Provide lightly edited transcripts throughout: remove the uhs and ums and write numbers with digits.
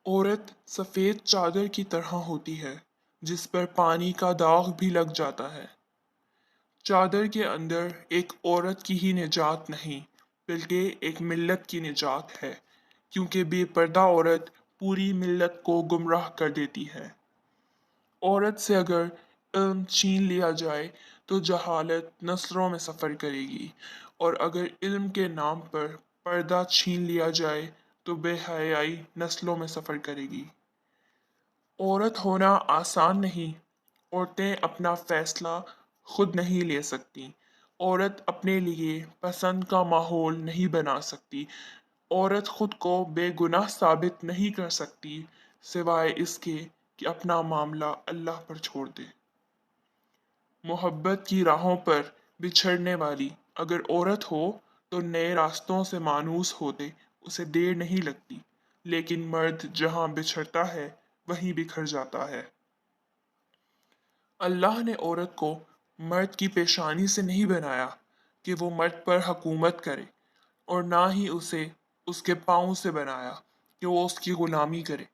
औरत सफेद चादर की तरह होती है जिस पर पानी का दाग भी लग जाता है। चादर के अंदर एक औरत की ही निजात नहीं बल्कि एक मिल्लत की निजात है, क्योंकि बेपर्दा औरत पूरी मिल्लत को गुमराह कर देती है। औरत से अगर इल्म छीन लिया जाए तो जहालत नस्लों में सफ़र करेगी, और अगर इल्म के नाम पर पर्दा छीन लिया जाए तो बेहयाई नस्लों में सफ़र करेगी। औरत होना आसान नहीं। औरतें अपना फैसला खुद नहीं ले सकती। औरत अपने लिए पसंद का माहौल नहीं बना सकती। औरत खुद को बेगुनाह साबित नहीं कर सकती सिवाय इसके कि अपना मामला अल्लाह पर छोड़ दे। मोहब्बत की राहों पर बिछड़ने वाली अगर औरत हो तो नए रास्तों से मानूस होते उसे देर नहीं लगती, लेकिन मर्द जहां बिछड़ता है वहीं बिखर जाता है। अल्लाह ने औरत को मर्द की पेशानी से नहीं बनाया कि वो मर्द पर हुकूमत करे, और ना ही उसे उसके पाँव से बनाया कि वो उसकी गुलामी करे,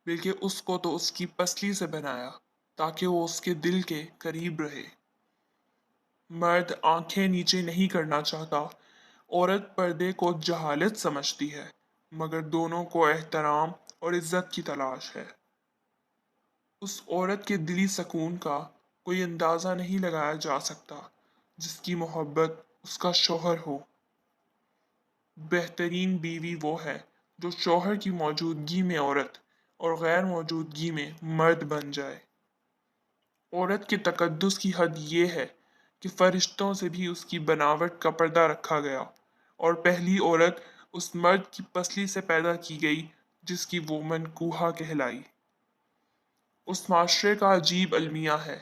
बल्कि उसको तो उसकी पसली से बनाया ताकि वो उसके दिल के करीब रहे। मर्द आंखें नीचे नहीं करना चाहता, औरत पर्दे को जहालत समझती है, मगर दोनों को एहतराम और इज्जत की तलाश है। उस औरत के दिली सकून का कोई अंदाज़ा नहीं लगाया जा सकता जिसकी मोहब्बत उसका शौहर हो। बेहतरीन बीवी वो है जो शौहर की मौजूदगी में औरत और गैर मौजूदगी में मर्द बन जाए। औरत के तकद्दुस की हद ये है कि फरिश्तों से भी उसकी बनावट का पर्दा रखा गया, और पहली औरत उस मर्द की पसली से पैदा की गई जिसकी वो मनकूहा कहलाई। उस माशरे का अजीब अलमिया है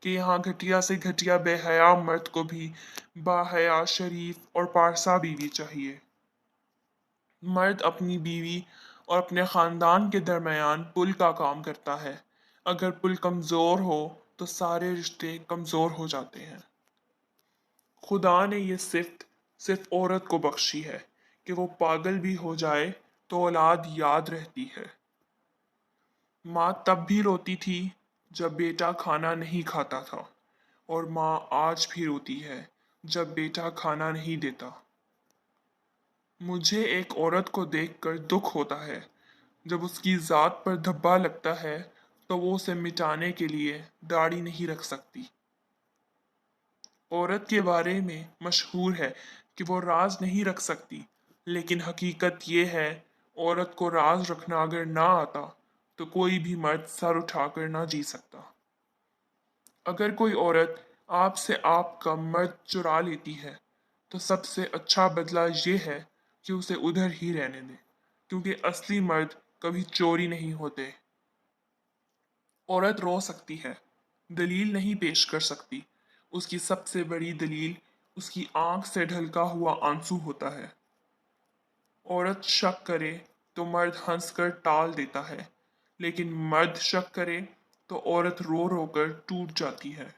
कि यहाँ घटिया से घटिया बेहया मर्द को भी बाहया, शरीफ और पारसा बीवी चाहिए। मर्द अपनी बीवी और अपने खानदान के दरमियान पुल का काम करता है। अगर पुल कमज़ोर हो तो सारे रिश्ते कमज़ोर हो जाते हैं। खुदा ने ये सिफ्त सिर्फ औरत को बख्शी है कि वो पागल भी हो जाए तो औलाद याद रहती है। माँ तब भी रोती थी जब बेटा खाना नहीं खाता था, और माँ आज भी रोती है जब बेटा खाना नहीं देता। मुझे एक औरत को देखकर दुख होता है। जब उसकी ज़ात पर धब्बा लगता है तो वो उसे मिटाने के लिए दाढ़ी नहीं रख सकती। औरत के बारे में मशहूर है कि वो राज नहीं रख सकती, लेकिन हकीकत ये है, औरत को राज रखना अगर ना आता तो कोई भी मर्द सर उठाकर ना जी सकता। अगर कोई औरत आपसे आपका मर्द चुरा लेती है तो सबसे अच्छा बदला ये है कि उसे उधर ही रहने दे, क्योंकि असली मर्द कभी चोरी नहीं होते। औरत रो सकती है, दलील नहीं पेश कर सकती। उसकी सबसे बड़ी दलील उसकी आंख से ढलका हुआ आंसू होता है। औरत शक करे तो मर्द हंसकर टाल देता है, लेकिन मर्द शक करे तो औरत रो रो कर टूट जाती है।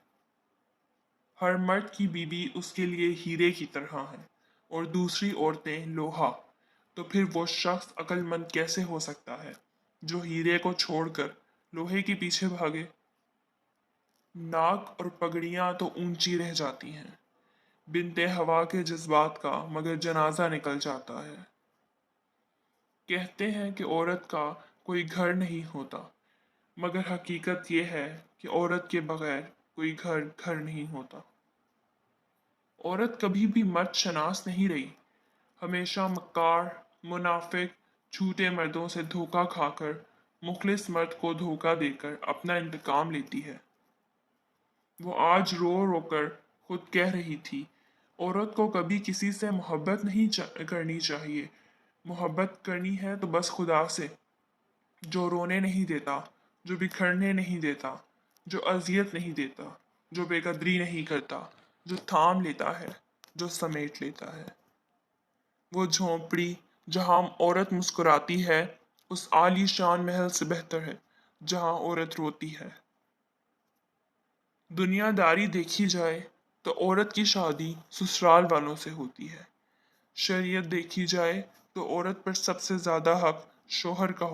हर मर्द की बीवी उसके लिए हीरे की तरह है और दूसरी औरतें लोहा। तो फिर वो शख्स अक्लमंद कैसे हो सकता है जो हीरे को छोड़कर लोहे के पीछे भागे। नाक और पगड़ियां तो ऊंची रह जाती हैं, बिनते हवा के जज्बात का मगर जनाजा निकल जाता है। कहते हैं कि औरत का कोई घर नहीं होता, मगर हकीकत यह है कि औरत के बगैर कोई घर घर नहीं होता। औरत कभी भी मर्द शनास नहीं रही। हमेशा मक्कार, मुनाफिक, झूठे मर्दों से धोखा खाकर मुखलिस मर्द को धोखा देकर अपना इंतकाम लेती है। वो आज रो रो कर खुद कह रही थी, औरत को कभी किसी से मोहब्बत नहीं करनी चाहिए। मोहब्बत करनी है तो बस खुदा से, जो रोने नहीं देता, जो बिखरने नहीं देता, जो अजियत नहीं देता, जो बेकदरी नहीं करता, जो थाम लेता है, जो समेट लेता है। वो झोंपड़ी जहां औरत मुस्कुराती है उस आलीशान महल से बेहतर है जहां औरत रोती है। दुनियादारी देखी जाए तो औरत की शादी ससुराल वालों से होती है। शरीयत देखी जाए तो औरत पर सबसे ज्यादा हक शौहर का